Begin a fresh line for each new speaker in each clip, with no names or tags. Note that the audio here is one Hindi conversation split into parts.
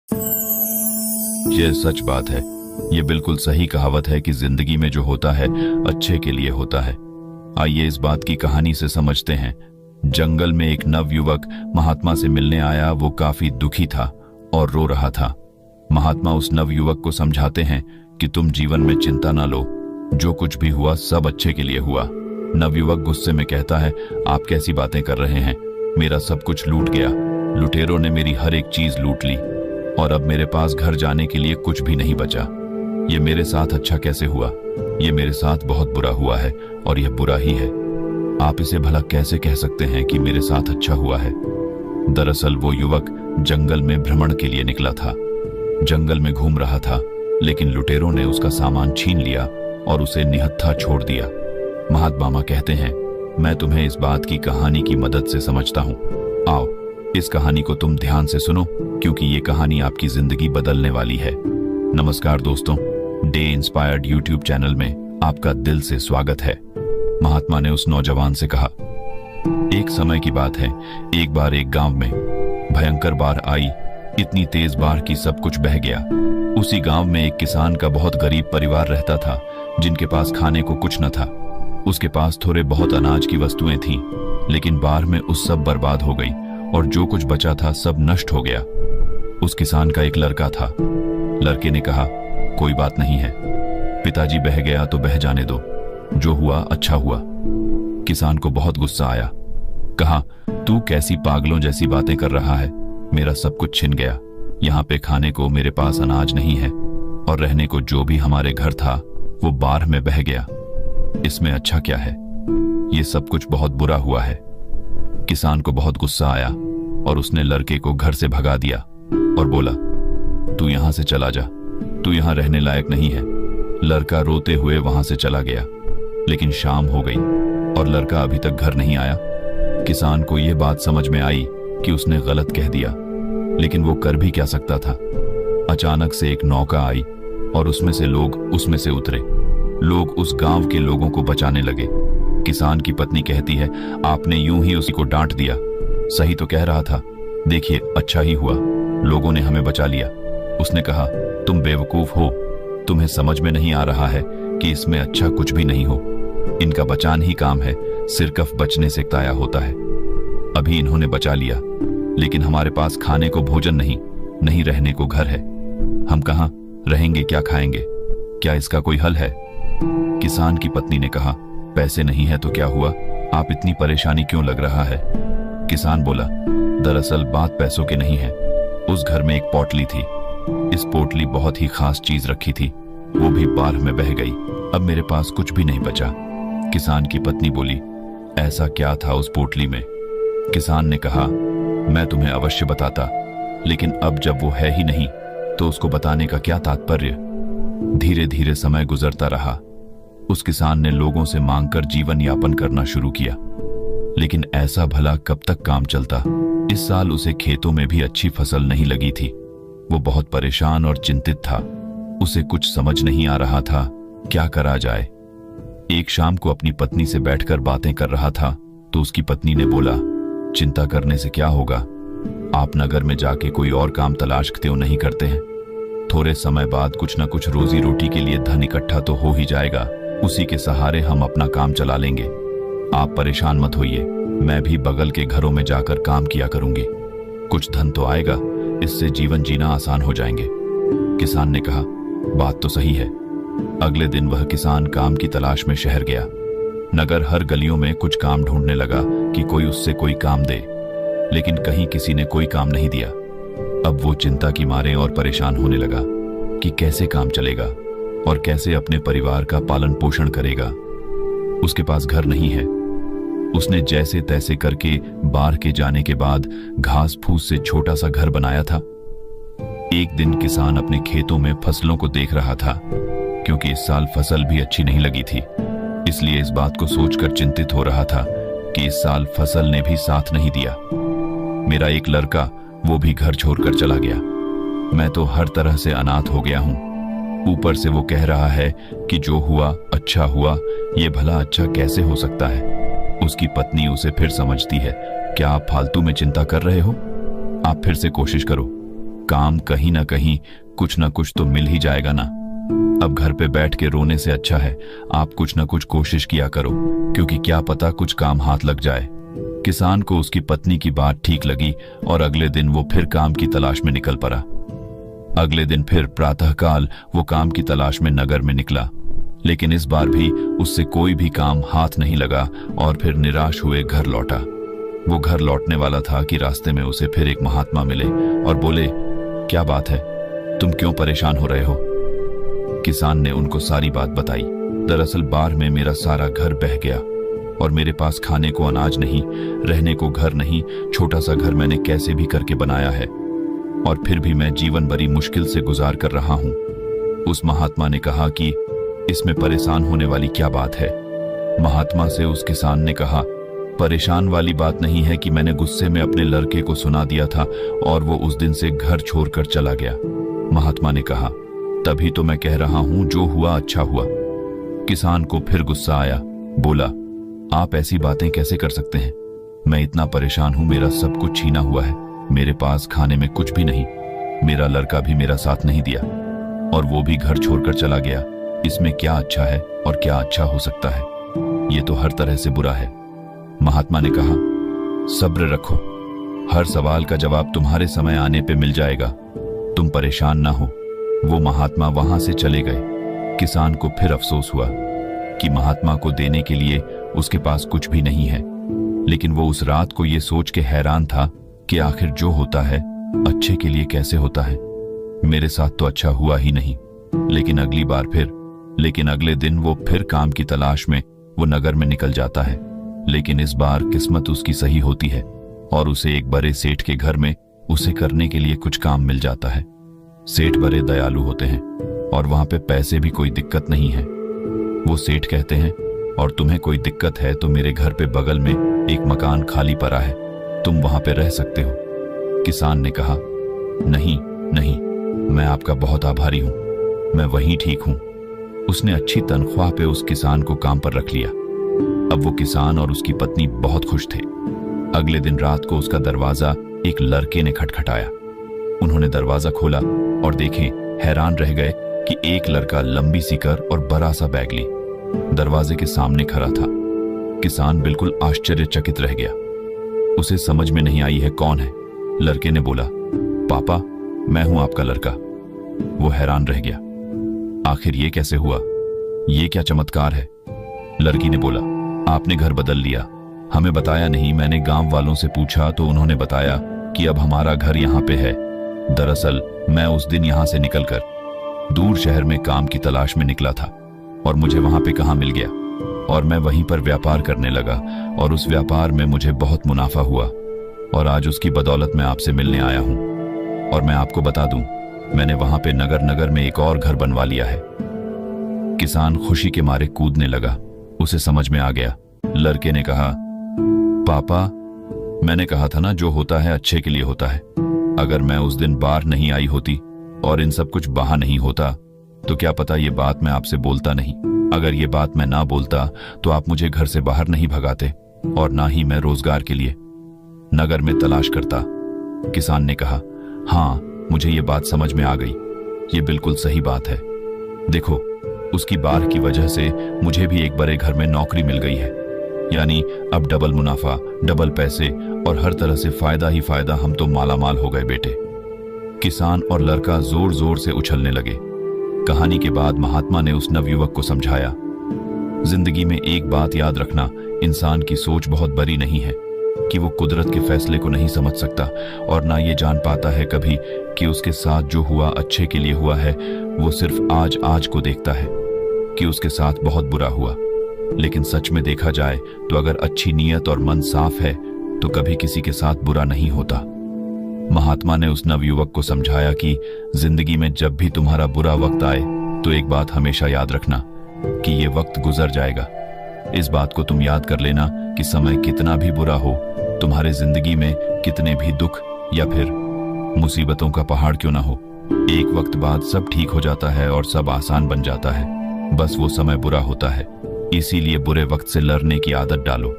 यह सच बात है। यह बिल्कुल सही कहावत है कि जिंदगी में जो होता है अच्छे के लिए होता है। आइए इस बात की कहानी से समझते हैं। जंगल में एक नवयुवक महात्मा से मिलने आया। वो काफी दुखी था और रो रहा था। महात्मा उस नवयुवक को समझाते हैं कि तुम जीवन में चिंता ना लो, जो कुछ भी हुआ सब अच्छे के लिए हुआ। नवयुवक गुस्से में कहता है, आप कैसी बातें कर रहे हैं? मेरा सब कुछ लूट गया। लुटेरों ने मेरी हर एक चीज लूट ली और अब मेरे पास घर जाने के लिए कुछ भी नहीं बचा। ये मेरे साथ अच्छा कैसे हुआ? ये मेरे साथ बहुत बुरा हुआ है और यह बुरा ही है। आप इसे भला कैसे कह सकते हैं कि मेरे साथ अच्छा हुआ है? दरअसल वो युवक जंगल में भ्रमण के लिए निकला था। जंगल में घूम रहा था, लेकिन लुटेरों ने उसका सामान छीन लिया और उसे निहत्था छोड़ दिया। महात्मा कहते हैं, मैं तुम्हें इस बात की कहानी की मदद से समझता हूँ। आओ इस कहानी को तुम ध्यान से सुनो, क्योंकि ये कहानी आपकी जिंदगी बदलने वाली है। नमस्कार दोस्तों, डे इंस्पायर्ड यूट्यूब चैनल में आपका दिल से स्वागत है। महात्मा ने उस नौजवान से कहा, एक समय की बात है, एक बार एक गांव में भयंकर बाढ़ आई। इतनी तेज बाढ़ कि सब कुछ बह गया। उसी गांव में एक किसान का बहुत गरीब परिवार रहता था, जिनके पास खाने को कुछ न था। उसके पास थोड़े बहुत अनाज की वस्तुएं थीं, लेकिन बाढ़ में उस सब बर्बाद हो गई और जो कुछ बचा था सब नष्ट हो गया। उस किसान का एक लड़का था। लड़के ने कहा, कोई बात नहीं है, पिताजी बह गया तो बह जाने दो, जो हुआ अच्छा हुआ। किसान को बहुत गुस्सा आया। कहा, तू कैसी पागलों जैसी बातें कर रहा है? मेरा सब कुछ छिन गया। यहाँ पे खाने को मेरे पास अनाज नहीं है और रहने को जो भी हमारे घर था वो बाढ़ में बह गया। इसमें अच्छा क्या है? ये सब कुछ बहुत बुरा हुआ है। किसान को बहुत गुस्सा आया और उसने लड़के को घर से भगा दिया और बोला, तू यहां से चला जा, तू यहां रहने लायक नहीं है। लड़का रोते हुए वहां से चला गया, लेकिन शाम हो गई और लड़का अभी तक घर नहीं आया। किसान को यह बात समझ में आई कि उसने गलत कह दिया, लेकिन वो कर भी क्या सकता था। अचानक से एक नौका आई और उसमें से लोग उसमें से उतरे। लोग उस गांव के लोगों को बचाने लगे। किसान की पत्नी कहती है, आपने यूं ही उसी को डांट दिया। सही तो कह रहा था। देखिए, अच्छा ही हुआ, लोगों ने हमें बचा लिया। उसने कहा, तुम बेवकूफ हो, तुम्हें समझ में नहीं आ रहा है कि इसमें अच्छा कुछ भी नहीं हो। इनका बचान ही काम है, सिरकफ बचने से ताया होता है। अभी इन्होंने बचा लिया, लेकिन हमारे पास खाने को भोजन नहीं, नहीं रहने को घर है। हम कहां रहेंगे, क्या खाएंगे? क्या इसका कोई हल है? किसान की पत्नी ने कहा, पैसे नहीं है तो क्या हुआ? आप इतनी परेशानी क्यों लग रहा है? किसान बोला, दरअसल बात पैसों की नहीं है। उस घर में एक पोटली थी। इस पोटली बहुत ही खास चीज रखी थी, वो भी बाढ़ में बह गई। अब मेरे पास कुछ भी नहीं बचा। किसान की पत्नी बोली, ऐसा क्या था उस पोटली में? किसान ने कहा, मैं तुम्हें अवश्य बताता, लेकिन अब जब वो है ही नहीं तो उसको बताने का क्या तात्पर्य? धीरे धीरे समय गुजरता रहा। उस किसान ने लोगों से मांगकर जीवन यापन करना शुरू किया, लेकिन ऐसा भला कब तक काम चलता? इस साल उसे खेतों में भी अच्छी फसल नहीं लगी थी। वो बहुत परेशान और चिंतित था। उसे कुछ समझ नहीं आ रहा था, क्या करा जाए। एक शाम को अपनी पत्नी से बैठकर बातें कर रहा था तो उसकी पत्नी ने बोला, चिंता करने से क्या होगा? आप नगर में जाके कोई और काम तलाश क्यों नहीं करते हैं? थोड़े समय बाद कुछ न कुछ रोजी रोटी के लिए धन इकट्ठा तो हो ही जाएगा। उसी के सहारे हम अपना काम चला लेंगे। आप परेशान मत होइए, मैं भी बगल के घरों में जाकर काम किया करूंगी। कुछ धन तो आएगा, इससे जीवन जीना आसान हो जाएंगे। किसान ने कहा, बात तो सही है। अगले दिन वह किसान काम की तलाश में शहर गया। नगर हर गलियों में कुछ काम ढूंढने लगा कि कोई उससे कोई काम दे, लेकिन कहीं किसी ने कोई काम नहीं दिया। अब वो चिंता की मारे और परेशान होने लगा कि कैसे काम चलेगा और कैसे अपने परिवार का पालन पोषण करेगा। उसके पास घर नहीं है। उसने जैसे तैसे करके बाढ़ के जाने के बाद घास फूस से छोटा सा घर बनाया था। एक दिन किसान अपने खेतों में फसलों को देख रहा था, क्योंकि इस साल फसल भी अच्छी नहीं लगी थी। इसलिए इस बात को सोचकर चिंतित हो रहा था कि इस साल फसल ने भी साथ नहीं दिया। मेरा एक लड़का, वो भी घर छोड़कर चला गया। मैं तो हर तरह से अनाथ हो गया हूं। ऊपर से वो कह रहा है कि जो हुआ अच्छा हुआ। ये भला अच्छा कैसे हो सकता है? उसकी पत्नी उसे फिर समझती है, क्या आप फालतू में चिंता कर रहे हो? आप फिर से कोशिश करो। काम कहीं ना कहीं कुछ ना कुछ तो मिल ही जाएगा ना। अब घर पे बैठ के रोने से अच्छा है आप कुछ ना कुछ कोशिश किया करो, क्योंकि क्या पता कुछ काम हाथ लग जाए। किसान को उसकी पत्नी की बात ठीक लगी और अगले दिन वो फिर काम की तलाश में निकल पड़ा। अगले दिन फिर प्रातःकाल वो काम की तलाश में नगर में निकला, लेकिन इस बार भी उससे कोई भी काम हाथ नहीं लगा और फिर निराश हुए घर लौटा। वो घर लौटने वाला था कि रास्ते में उसे फिर एक महात्मा मिले और बोले, क्या बात है, तुम क्यों परेशान हो रहे हो? किसान ने उनको सारी बात बताई। दरअसल बाढ़ में मेरा सारा घर बह गया और मेरे पास खाने को अनाज नहीं, रहने को घर नहीं। छोटा सा घर मैंने कैसे भी करके बनाया है और फिर भी मैं जीवन बड़ी मुश्किल से गुजार कर रहा हूं। उस महात्मा ने कहा कि इसमें परेशान होने वाली क्या बात है? महात्मा से उस किसान ने कहा, परेशान वाली बात नहीं है कि मैंने गुस्से में अपने लड़के को सुना दिया था और वो उस दिन से घर छोड़कर चला गया। महात्मा ने कहा, तभी तो मैं कह रहा हूं जो हुआ अच्छा हुआ। किसान को फिर गुस्सा आया, बोला, आप ऐसी बातें कैसे कर सकते हैं? मैं इतना परेशान हूं, मेरा सब कुछ छीना हुआ है, मेरे पास खाने में कुछ भी नहीं, मेरा लड़का भी मेरा साथ नहीं दिया और वो भी घर छोड़कर चला गया। इसमें क्या अच्छा है और क्या अच्छा हो सकता है? ये तो हर तरह से बुरा है। महात्मा ने कहा, सब्र रखो, हर सवाल का जवाब तुम्हारे समय आने पे मिल जाएगा, तुम परेशान ना हो। वो महात्मा वहां से चले गए। किसान को फिर अफसोस हुआ कि महात्मा को देने के लिए उसके पास कुछ भी नहीं है, लेकिन वो उस रात को ये सोच के हैरान था कि आखिर जो होता है अच्छे के लिए कैसे होता है। मेरे साथ तो अच्छा हुआ ही नहीं, लेकिन अगले दिन वो फिर काम की तलाश में वो नगर में निकल जाता है। लेकिन इस बार किस्मत उसकी सही होती है और उसे एक बड़े सेठ के घर में उसे करने के लिए कुछ काम मिल जाता है। सेठ बड़े दयालु होते हैं और वहां पे पैसे भी कोई दिक्कत नहीं है। वो सेठ कहते हैं, और तुम्हें कोई दिक्कत है तो मेरे घर पे बगल में एक मकान खाली पड़ा है, तुम वहां पे रह सकते हो। किसान ने कहा, नहीं नहीं, मैं आपका बहुत आभारी हूं, मैं वहीं ठीक हूं। उसने अच्छी तनख्वाह पे उस किसान को काम पर रख लिया। अब वो किसान और उसकी पत्नी बहुत खुश थे। अगले दिन रात को उसका दरवाजा एक लड़के ने खटखटाया। उन्होंने दरवाजा खोला और देखें, हैरान रह गए कि एक लड़का लंबी सी कर और बड़ा सा बैग ली दरवाजे के सामने खड़ा था। किसान बिल्कुल आश्चर्यचकित रह गया, उसे समझ में नहीं आई है कौन है। लड़के ने बोला, पापा, मैं हूं आपका लड़का। वो हैरान रह गया, आखिर ये कैसे हुआ, ये क्या चमत्कार है? लड़की ने बोला, आपने घर बदल लिया, हमें बताया नहीं। मैंने गांव वालों से पूछा तो उन्होंने बताया कि अब हमारा घर यहाँ पे है। दरअसल मैं उस दिन यहाँ से निकलकर दूर शहर में काम की तलाश में निकला था और मुझे वहां पे कहाँ मिल गया और मैं वहीं पर व्यापार करने लगा और उस व्यापार में मुझे बहुत मुनाफा हुआ और आज उसकी बदौलत मैं आपसे मिलने आया हूँ। और मैं आपको बता दूं, मैंने वहां पे नगर में एक और घर बनवा लिया है। किसान खुशी के मारे कूदने लगा, उसे समझ में आ गया। लड़के ने कहा, पापा, मैंने कहा था ना जो होता है अच्छे के लिए होता है। अगर मैं उस दिन बाहर नहीं आई होती और इन सब कुछ बहा नहीं होता तो क्या पता ये बात मैं आपसे बोलता नहीं। अगर ये बात मैं ना बोलता तो आप मुझे घर से बाहर नहीं भगाते और ना ही मैं रोजगार के लिए नगर में तलाश करता। किसान ने कहा, हाँ, मुझे ये बात समझ में आ गई, ये बिल्कुल सही बात है। देखो, उसकी बाढ़ की वजह से मुझे भी एक बड़े घर में नौकरी मिल गई है, यानी अब डबल मुनाफा, डबल पैसे और हर तरह से फायदा ही फायदा। हम तो मालामाल हो गए बेटे। किसान और लड़का जोर जोर से उछलने लगे। कहानी के बाद महात्मा ने उस नवयुवक को समझाया, जिंदगी में एक बात याद रखना, इंसान की सोच बहुत बड़ी नहीं है कि वो कुदरत के फैसले को नहीं समझ सकता और ना ये जान पाता है कभी कि उसके साथ जो हुआ अच्छे के लिए हुआ है। वो सिर्फ आज को देखता है कि उसके साथ बहुत बुरा हुआ। लेकिन सच में देखा जाए तो अगर अच्छी नीयत और मन साफ है तो कभी किसी के साथ बुरा नहीं होता। महात्मा ने उस नवयुवक को समझाया कि जिंदगी में जब भी तुम्हारा बुरा वक्त आए तो एक बात हमेशा याद रखना कि ये वक्त गुजर जाएगा। इस बात को तुम याद कर लेना कि समय कितना भी बुरा हो, तुम्हारे जिंदगी में कितने भी दुख या फिर मुसीबतों का पहाड़ क्यों ना हो, एक वक्त बाद सब ठीक हो जाता है और सब आसान बन जाता है। बस वो समय बुरा होता है, इसीलिए बुरे वक्त से लड़ने की आदत डालो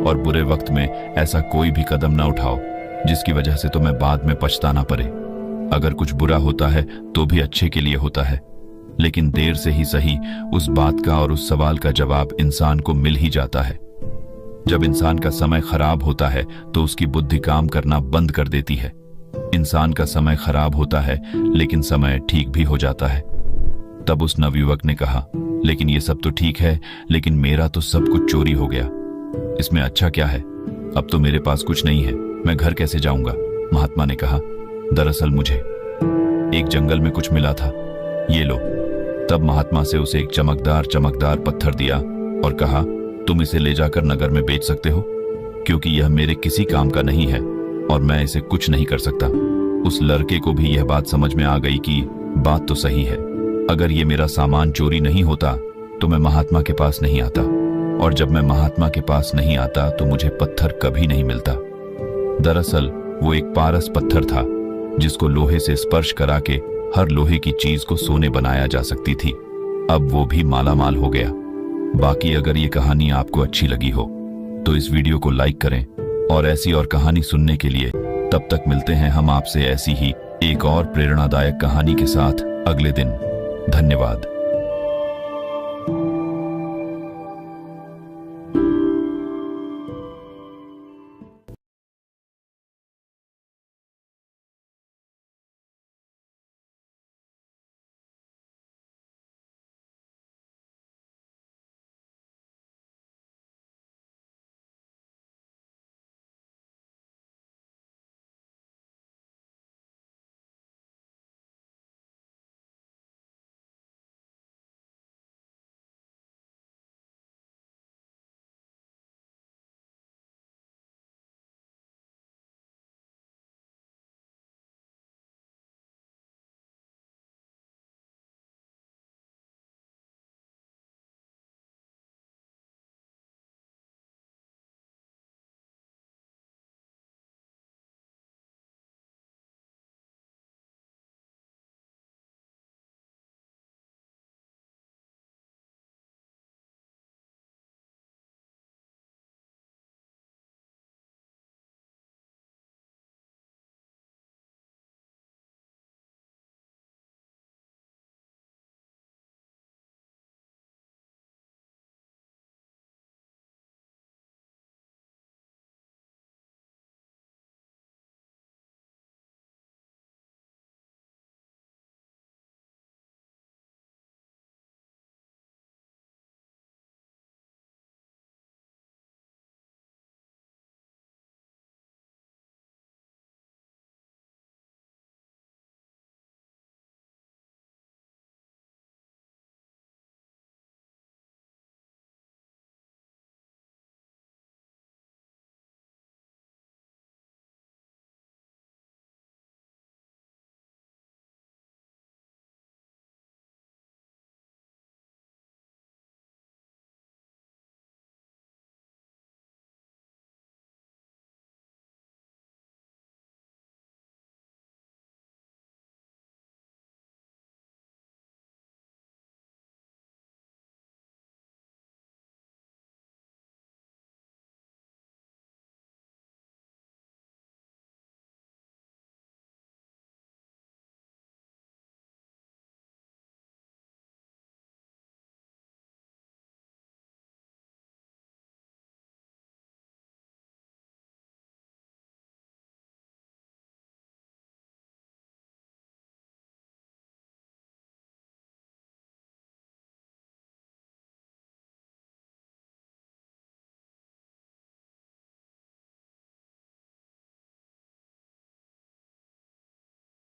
और बुरे वक्त में ऐसा कोई भी कदम ना उठाओ जिसकी वजह से तुम्हें बाद में पछताना पड़े। अगर कुछ बुरा होता है तो भी अच्छे के लिए होता है, लेकिन देर से ही सही उस बात का और उस सवाल का जवाब इंसान को मिल ही जाता है। जब इंसान का समय खराब होता है तो उसकी बुद्धि काम करना बंद कर देती है। इंसान का समय खराब होता है लेकिन समय ठीक भी हो जाता है। तब उस नवयुवक ने कहा, लेकिन ये सब तो ठीक है, लेकिन मेरा तो सब कुछ चोरी हो गया। इसमें अच्छा क्या है? अब तो मेरे पास कुछ नहीं है, मैं घर कैसे जाऊंगा? महात्मा ने कहा, दरअसल मुझे एक जंगल में कुछ मिला था, ये लो। तब महात्मा से उसे एक चमकदार पत्थर दिया और कहा, तुम इसे ले जाकर नगर में बेच सकते हो, क्योंकि यह मेरे किसी काम का नहीं है और मैं इसे कुछ नहीं कर सकता। उस लड़के को भी यह बात समझ में आ गई कि बात तो सही है। अगर ये मेरा सामान चोरी नहीं होता तो मैं महात्मा के पास नहीं आता, और जब मैं महात्मा के पास नहीं आता तो मुझे पत्थर कभी नहीं मिलता। दरअसल वो एक पारस पत्थर था जिसको लोहे से स्पर्श करा के हर लोहे की चीज को सोने बनाया जा सकती थी। अब वो भी मालामाल हो गया। बाकी अगर ये कहानी आपको अच्छी लगी हो तो इस वीडियो को लाइक करें, और ऐसी और कहानी सुनने के लिए तब तक मिलते हैं हम आपसे ऐसी ही एक और प्रेरणादायक कहानी के साथ अगले दिन। धन्यवाद।